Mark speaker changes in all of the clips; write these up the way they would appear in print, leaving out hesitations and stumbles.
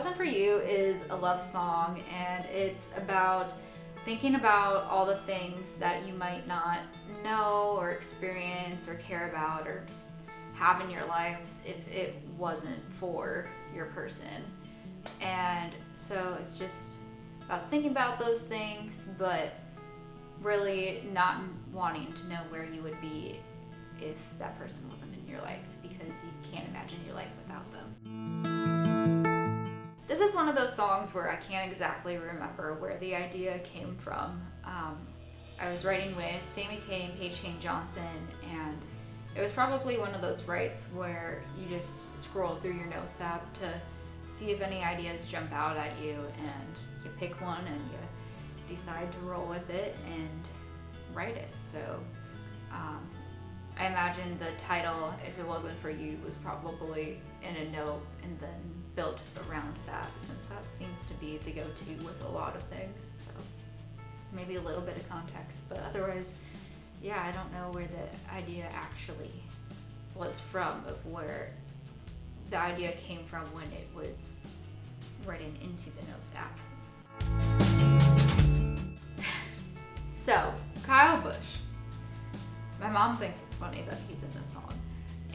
Speaker 1: Wasn't For You is a love song, and it's about thinking about all the things that you might not know or experience or care about or just have in your lives if it wasn't for your person. And so it's just about thinking about those things, but really not wanting to know where you would be if that person wasn't in your life, because you can't imagine your life without them. This is one of those songs where I can't exactly remember where the idea came from. I was writing with Sammy Kay and Paige Kane Johnson, and it was probably one of those writes where you just scroll through your notes app to see if any ideas jump out at you, and you pick one and you decide to roll with it and write it. So I imagine the title, If It Wasn't For You, was probably in a note and then built around that, since that seems to be the go-to with a lot of things. So maybe a little bit of context, but otherwise, yeah, I don't know where the idea actually was from, of where the idea came from when it was written into the notes app. So, Kyle Busch. My mom thinks it's funny that he's in this song,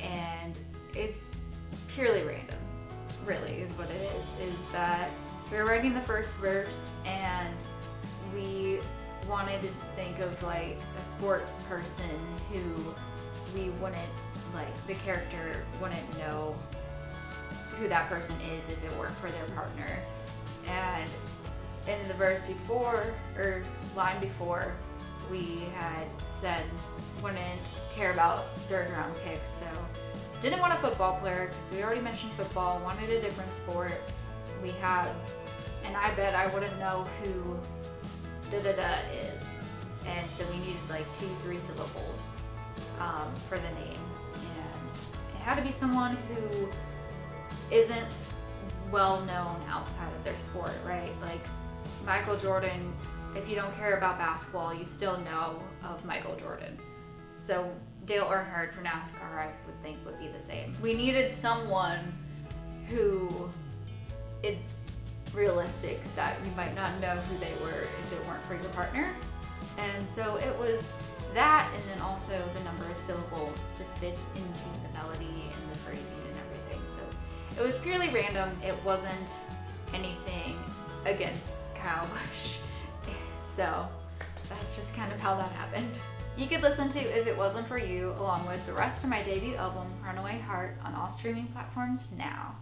Speaker 1: and it's purely random, really, is what it is that we were writing the first verse, and we wanted to think of like a sports person who we wouldn't, like the character wouldn't know who that person is if it weren't for their partner. And in the verse before, or line before, we had said wouldn't care about third round picks, so didn't want a football player because we already mentioned football, wanted a different sport. We had, and I bet I wouldn't know who da-da-da is, and so we needed like 2-3 syllables for the name, and it had to be someone who isn't well known outside of their sport, right? Like Michael Jordan, if you don't care about basketball, you still know of Michael Jordan. So Dale Earnhardt for NASCAR, I would think, would be the same. We needed someone who it's realistic that you might not know who they were if it weren't for your partner. And so it was that, and then also the number of syllables to fit into the melody and the phrasing and everything. So it was purely random. It wasn't anything against Kyle Busch. So that's just kind of how that happened. You could listen to If It Wasn't For You along with the rest of my debut album, Runaway Heart, on all streaming platforms now.